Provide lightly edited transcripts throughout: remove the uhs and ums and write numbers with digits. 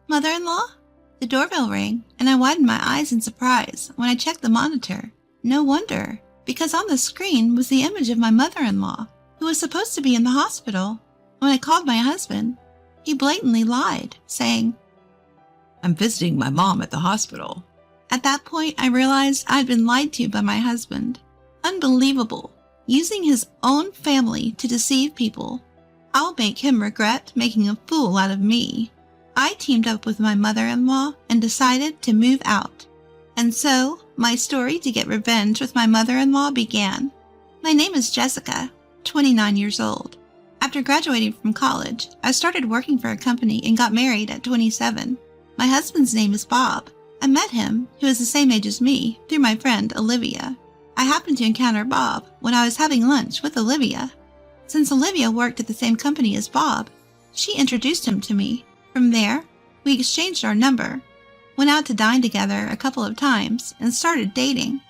Mother-in-law? The doorbell rang, and I widened my eyes in surprise when I checked the monitor. No wonder, because on the screen was the image of my mother-in-law, who was supposed to be in the hospital. When I called my husband, he blatantly lied, saying, "I'm visiting my mom at the hospital." At that point, I realized I'd been lied to by my husband. Unbelievable, using his own family to deceive people. I'll make him regret making a fool out of me. I teamed up with my mother-in-law and decided to move out. And so, my story to get revenge with my mother-in-law began. My name is Jessica, 29 years old. After graduating from college, I started working for a company and got married at 27. My husband's name is Bob. I met him, who is the same age as me, through my friend Olivia. I happened to encounter Bob when I was having lunch with Olivia. Since Olivia worked at the same company as Bob, she introduced him to me. From there, we exchanged our number, went out to dine together a couple of times, and started dating.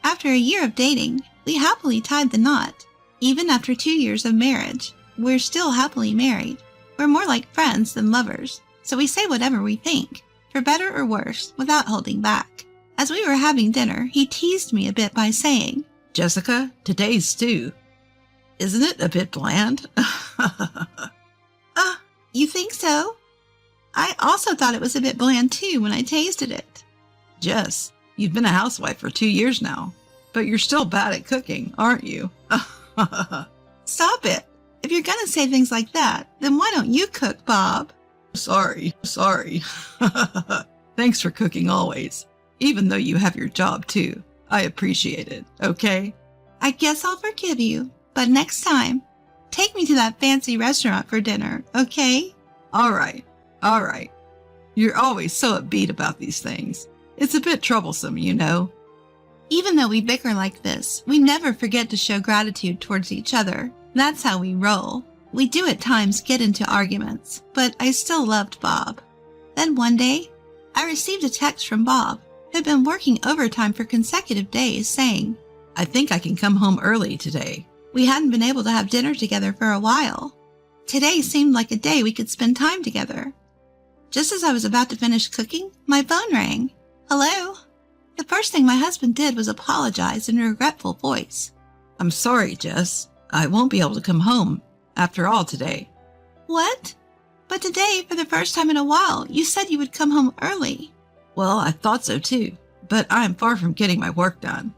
After a year of dating, we happily tied the knot. Even after 2 years of marriage, we're still happily married. We're more like friends than lovers, so we say whatever we think, for better or worse, without holding back. As we were having dinner, he teased me a bit by saying, "Jessica, today's stew. Isn't it a bit bland?" You think so? I also thought it was a bit bland too when I tasted it. "Jess, you've been a housewife for 2 years now, but you're still bad at cooking, aren't you?" Stop it. If you're gonna say things like that, then why don't you cook, Bob? Sorry. Thanks for cooking always, even though you have your job too. I appreciate it, okay? I guess I'll forgive you, but next time, take me to that fancy restaurant for dinner, okay? All right. You're always so upbeat about these things. It's a bit troublesome, you know. Even though we bicker like this, we never forget to show gratitude towards each other. That's how we roll. We do at times get into arguments, but I still loved Bob. Then one day, I received a text from Bob, who had been working overtime for consecutive days, saying, "I think I can come home early today." We hadn't been able to have dinner together for a while. Today seemed like a day we could spend time together. Just as I was about to finish cooking, my phone rang. Hello? The first thing my husband did was apologize in a regretful voice. "I'm sorry, Jess. I won't be able to come home after all today." What? But today, for the first time in a while, you said you would come home early. Well, I thought so too, but I am far from getting my work done.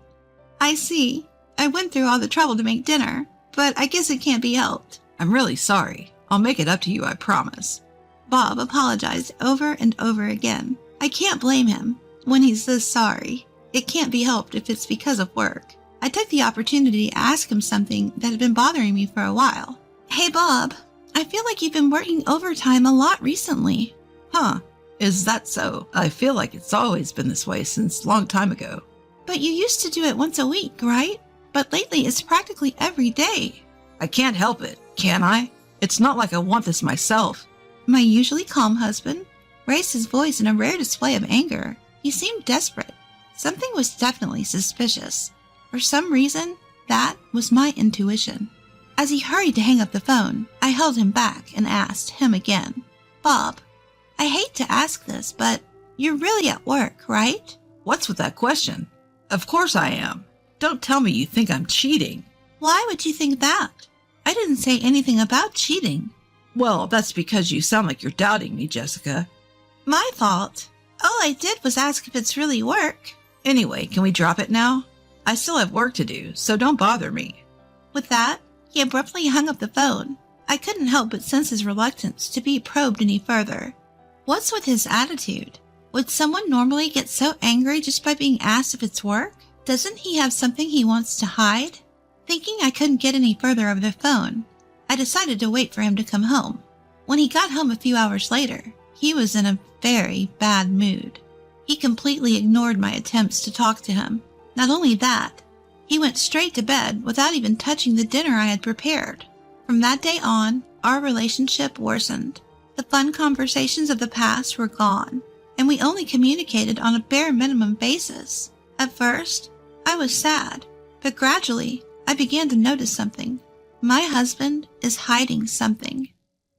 I see. I went through all the trouble to make dinner, but I guess it can't be helped. I'm really sorry. I'll make it up to you, I promise. Bob apologized over and over again. I can't blame him when he's this sorry. It can't be helped if it's because of work. I took the opportunity to ask him something that had been bothering me for a while. Hey, Bob, I feel like you've been working overtime a lot recently. Huh, is that so? I feel like it's always been this way since a long time ago. But you used to do it once a week, right? But lately it's practically every day. I can't help it, can I? It's not like I want this myself. My usually calm husband raised his voice in a rare display of anger. He seemed desperate. Something was definitely suspicious. For some reason, that was my intuition. As he hurried to hang up the phone, I held him back and asked him again. Bob, I hate to ask this, but you're really at work, right? What's with that question? Of course I am. Don't tell me you think I'm cheating. Why would you think that? I didn't say anything about cheating. Well, that's because you sound like you're doubting me, Jessica. My fault. All I did was ask if it's really work. Anyway, can we drop it now? I still have work to do, so don't bother me. With that, he abruptly hung up the phone. I couldn't help but sense his reluctance to be probed any further. What's with his attitude? Would someone normally get so angry just by being asked if it's work? Doesn't he have something he wants to hide? Thinking I couldn't get any further over the phone, I decided to wait for him to come home. When he got home a few hours later, he was in a very bad mood. He completely ignored my attempts to talk to him. Not only that, he went straight to bed without even touching the dinner I had prepared. From that day on, our relationship worsened. The fun conversations of the past were gone, and we only communicated on a bare minimum basis. At first, I was sad, but gradually, I began to notice something. My husband is hiding something.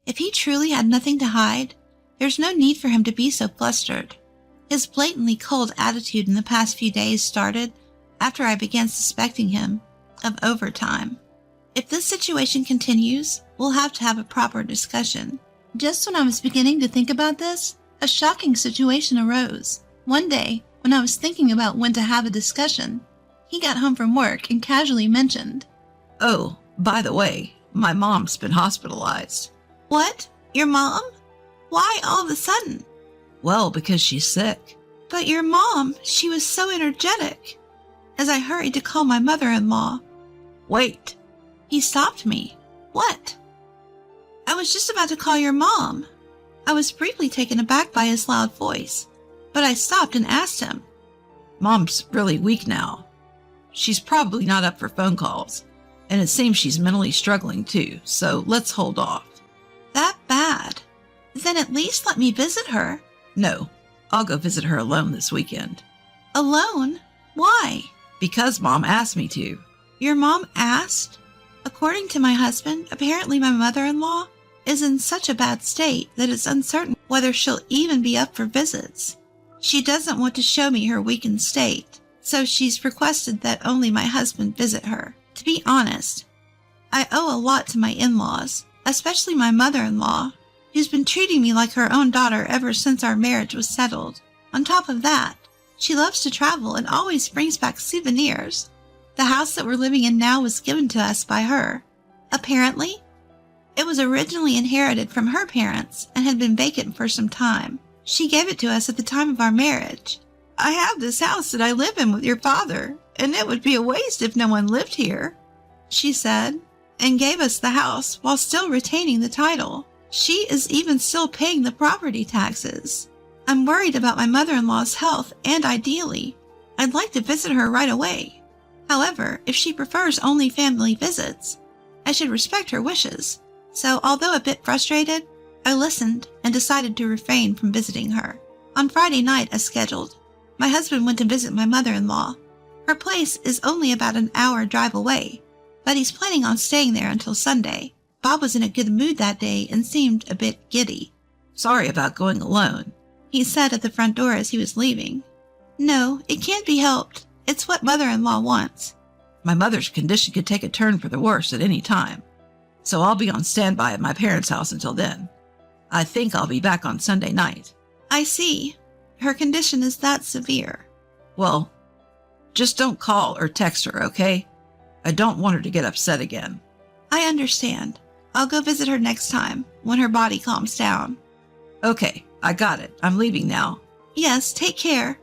If he truly had nothing to hide, There's no need for him to be so flustered. His blatantly cold attitude in the past few days started after I began suspecting him of overtime. If this situation continues, we'll have to have a proper discussion. Just when I was beginning to think about this, a shocking situation arose. One day, when I was thinking about when to have a discussion, he got home from work and casually mentioned, "Oh, by the way, my mom's been hospitalized." "What? Your mom? Why all of a sudden?" "Well, because she's sick." "But your mom, she was so energetic." As I hurried to call my mother-in-law, "Wait." He stopped me. "What?" "I was just about to call your mom." I was briefly taken aback by his loud voice, but I stopped and asked him, "Mom's really weak now. She's probably not up for phone calls, and it seems she's mentally struggling too, so let's hold off." "That bad? Then at least let me visit her." "No, I'll go visit her alone this weekend." "Alone? Why?" "Because Mom asked me to." "Your mom asked?" According to my husband, apparently my mother-in-law is in such a bad state that it's uncertain whether she'll even be up for visits. She doesn't want to show me her weakened state, so she's requested that only my husband visit her. To be honest, I owe a lot to my in-laws, especially my mother-in-law, who's been treating me like her own daughter ever since our marriage was settled. On top of that, she loves to travel and always brings back souvenirs. The house that we're living in now was given to us by her. Apparently, it was originally inherited from her parents and had been vacant for some time. She gave it to us at the time of our marriage. "I have this house that I live in with your father, and it would be a waste if no one lived here," she said, and gave us the house while still retaining the title. She is even still paying the property taxes. I'm worried about my mother-in-law's health, and ideally, I'd like to visit her right away. However, if she prefers only family visits, I should respect her wishes. So, although a bit frustrated, I listened and decided to refrain from visiting her. On Friday night, as scheduled, my husband went to visit my mother-in-law. Her place is only about an hour drive away, but he's planning on staying there until Sunday. Bob was in a good mood that day and seemed a bit giddy. "Sorry about going alone," he said at the front door as he was leaving. "No, it can't be helped. It's what mother-in-law wants." "My mother's condition could take a turn for the worse at any time, so I'll be on standby at my parents' house until then. I think I'll be back on Sunday night." "I see. Her condition is that severe." "Well, just don't call or text her, okay? I don't want her to get upset again." "I understand. I'll go visit her next time, when her body calms down." "Okay, I got it. I'm leaving now." "Yes, take care.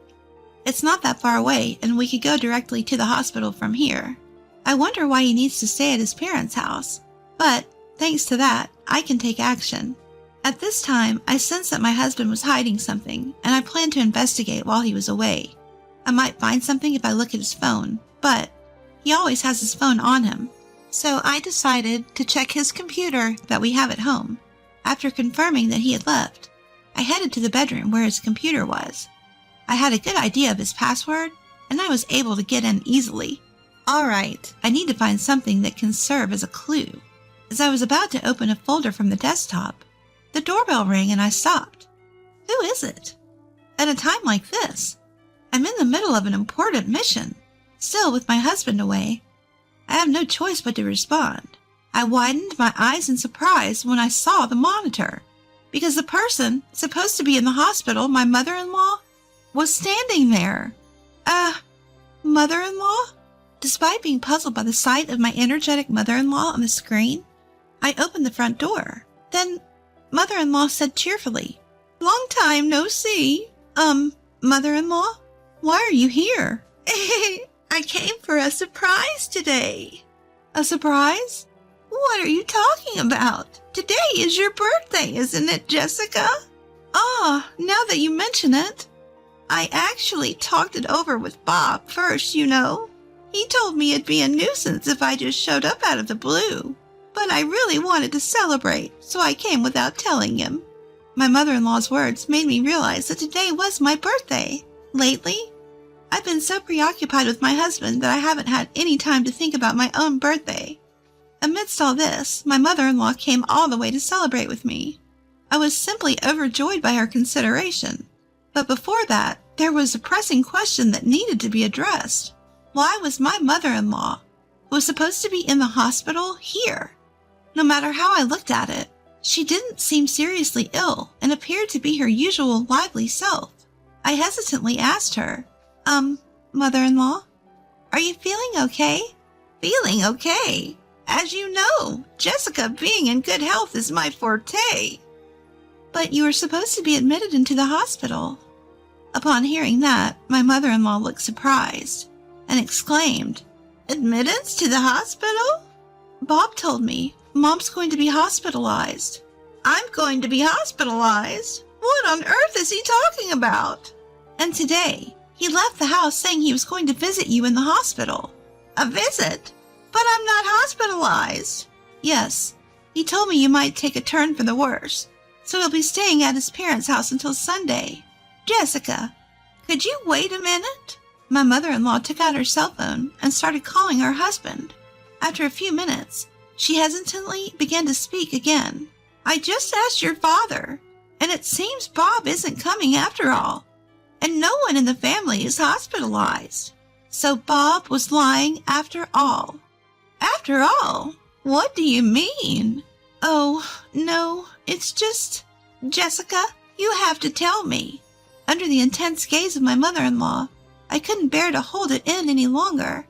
It's not that far away, and we could go directly to the hospital from here. I wonder why he needs to stay at his parents' house. But, thanks to that, I can take action." At this time, I sensed that my husband was hiding something, and I planned to investigate while he was away. I might find something if I look at his phone, but he always has his phone on him. So I decided to check his computer that we have at home. After confirming that he had left, I headed to the bedroom where his computer was. I had a good idea of his password, and I was able to get in easily. All right, I need to find something that can serve as a clue. As I was about to open a folder from the desktop, the doorbell rang and I stopped. Who is it? At a time like this, I'm in the middle of an important mission. Still, with my husband away, I have no choice but to respond. I widened my eyes in surprise when I saw the monitor, because the person supposed to be in the hospital, my mother-in-law, was standing there. Mother-in-law? Despite being puzzled by the sight of my energetic mother-in-law on the screen, I opened the front door. Then mother-in-law said cheerfully, "Long time no see. Mother-in-law, why are you here?" "I came for a surprise today." "A surprise? What are you talking about? Today is your birthday, isn't it, Jessica?" "Ah, now that you mention it. I actually talked it over with Bob first, you know. He told me it'd be a nuisance if I just showed up out of the blue. But I really wanted to celebrate, so I came without telling him." My mother-in-law's words made me realize that today was my birthday. Lately, I've been so preoccupied with my husband that I haven't had any time to think about my own birthday. Amidst all this, my mother-in-law came all the way to celebrate with me. I was simply overjoyed by her consideration. But before that, there was a pressing question that needed to be addressed. Why was my mother-in-law, who was supposed to be in the hospital, here? No matter how I looked at it, she didn't seem seriously ill and appeared to be her usual lively self. I hesitantly asked her, Mother-in-law, are you feeling okay? Feeling okay? As you know, Jessica, being in good health is my forte. But you were supposed to be admitted into the hospital. Upon hearing that, my mother-in-law looked surprised and exclaimed, Admittance to the hospital? Bob told me Mom's going to be hospitalized. I'm going to be hospitalized? What on earth is he talking about? And today, he left the house saying he was going to visit you in the hospital. A visit? But I'm not hospitalized. Yes, he told me you might take a turn for the worse, so he'll be staying at his parents' house until Sunday. Jessica, could you wait a minute? My mother-in-law took out her cell phone and started calling her husband. After a few minutes, she hesitantly began to speak again. I just asked your father, and it seems Bob isn't coming after all, and no one in the family is hospitalized. So Bob was lying after all. After all? What do you mean? Oh, no, it's just... Jessica, you have to tell me. Under the intense gaze of my mother-in-law, I couldn't bear to hold it in any longer,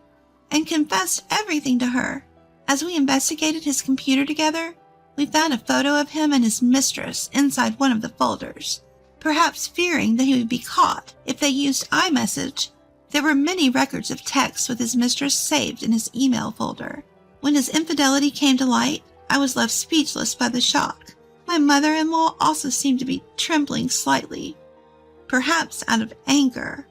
and confessed everything to her. As we investigated his computer together, we found a photo of him and his mistress inside one of the folders. Perhaps fearing that he would be caught if they used iMessage, there were many records of texts with his mistress saved in his email folder. When his infidelity came to light, I was left speechless by the shock. My mother-in-law also seemed to be trembling slightly, perhaps out of anger.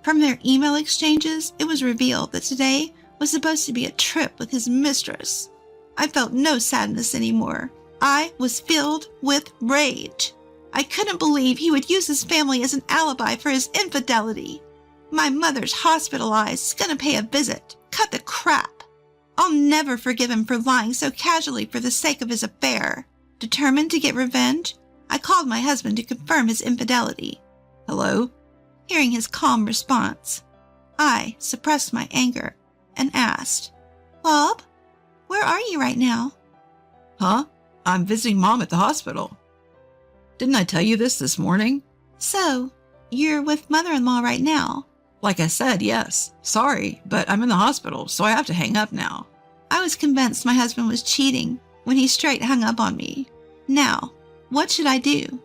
From their email exchanges, it was revealed that today was supposed to be a trip with his mistress. I felt no sadness anymore. I was filled with rage. I couldn't believe he would use his family as an alibi for his infidelity. My mother's hospitalized, gonna pay a visit. Cut the crap. I'll never forgive him for lying so casually for the sake of his affair. Determined to get revenge, I called my husband to confirm his infidelity. Hello? Hearing his calm response, I suppressed my anger and asked, Bob, where are you right now? Huh? I'm visiting Mom at the hospital. Didn't I tell you this morning? So, you're with mother-in-law right now? Like I said, yes. Sorry, but I'm in the hospital, so I have to hang up now. I was convinced my husband was cheating when he straight hung up on me. Now, what should I do?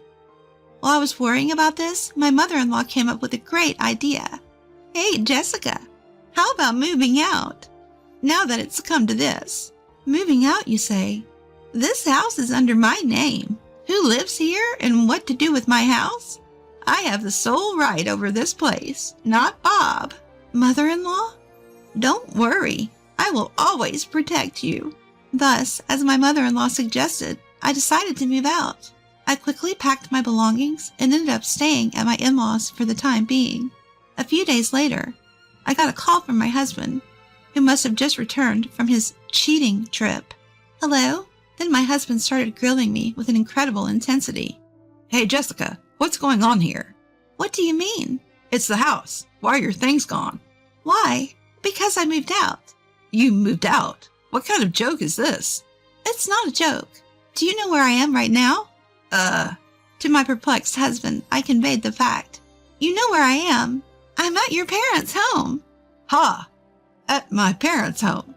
While I was worrying about this, my mother-in-law came up with a great idea. Hey, Jessica, how about moving out? Now that it's come to this. Moving out, you say? This house is under my name. Who lives here and what to do with my house? I have the sole right over this place, not Bob. Mother-in-law? Don't worry. I will always protect you. Thus, as my mother-in-law suggested, I decided to move out. I quickly packed my belongings and ended up staying at my in-laws for the time being. A few days later, I got a call from my husband, who must have just returned from his cheating trip. Hello? Then my husband started grilling me with an incredible intensity. Hey, Jessica, what's going on here? What do you mean? It's the house. Why are your things gone? Why? Because I moved out. You moved out? What kind of joke is this? It's not a joke. Do you know where I am right now? To my perplexed husband, I conveyed the fact. You know where I am. I'm at your parents' home. Ha! At my parents' home.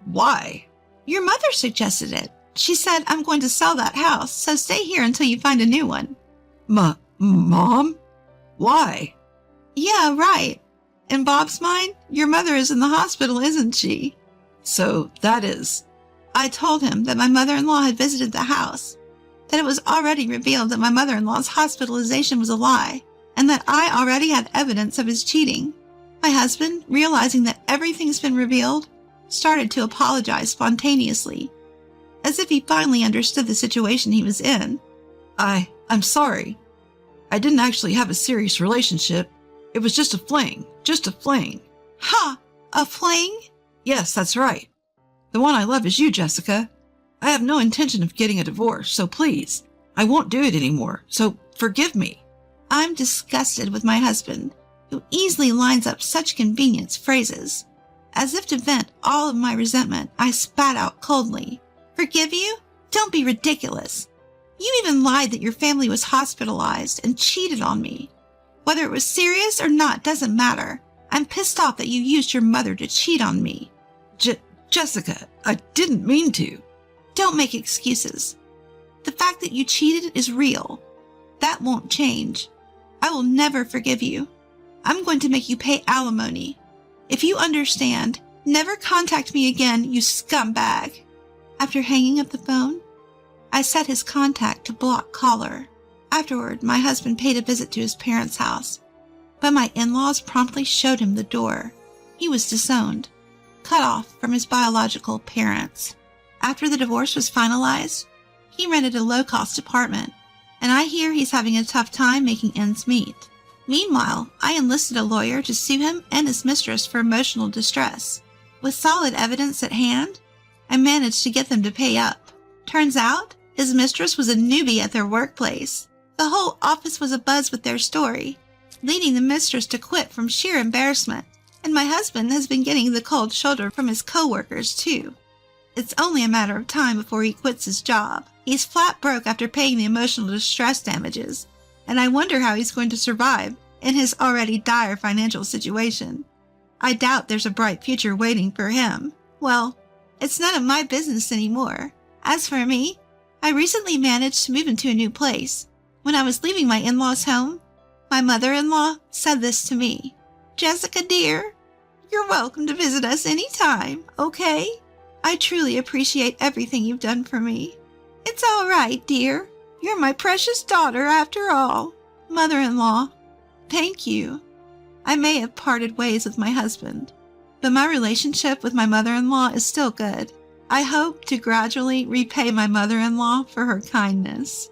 Why? Your mother suggested it. She said, I'm going to sell that house, so stay here until you find a new one. Mom? Why? Yeah, right. In Bob's mind, your mother is in the hospital, isn't she? So that is... I told him that my mother-in-law had visited the house, that it was already revealed that my mother-in-law's hospitalization was a lie, and that I already had evidence of his cheating. My husband, realizing that everything's been revealed, started to apologize spontaneously, as if he finally understood the situation he was in. I'm sorry. I didn't actually have a serious relationship. It was just a fling. Just a fling. Ha! A fling? Yes, that's right. The one I love is you, Jessica. I have no intention of getting a divorce, so please, I won't do it anymore, so forgive me." I'm disgusted with my husband, who easily lines up such convenience phrases. As if to vent all of my resentment, I spat out coldly, "Forgive you? Don't be ridiculous. You even lied that your family was hospitalized and cheated on me. Whether it was serious or not doesn't matter. I'm pissed off that you used your mother to cheat on me." Jessica, I didn't mean to." Don't make excuses. The fact that you cheated is real. That won't change. I will never forgive you. I'm going to make you pay alimony. If you understand, never contact me again, you scumbag. After hanging up the phone, I set his contact to block caller. Afterward, my husband paid a visit to his parents' house, but my in-laws promptly showed him the door. He was disowned, cut off from his biological parents. After the divorce was finalized, he rented a low-cost apartment, and I hear he's having a tough time making ends meet. Meanwhile, I enlisted a lawyer to sue him and his mistress for emotional distress. With solid evidence at hand, I managed to get them to pay up. Turns out, his mistress was a newbie at their workplace. The whole office was abuzz with their story, leading the mistress to quit from sheer embarrassment, and my husband has been getting the cold shoulder from his co-workers too. It's only a matter of time before he quits his job. He's flat broke after paying the emotional distress damages, and I wonder how he's going to survive in his already dire financial situation. I doubt there's a bright future waiting for him. Well, it's none of my business anymore. As for me, I recently managed to move into a new place. When I was leaving my in-laws' home, my mother-in-law said this to me, "Jessica, dear, you're welcome to visit us anytime, okay? I truly appreciate everything you've done for me. It's all right, dear. You're my precious daughter after all." Mother-in-law, thank you. I may have parted ways with my husband, but my relationship with my mother-in-law is still good. I hope to gradually repay my mother-in-law for her kindness.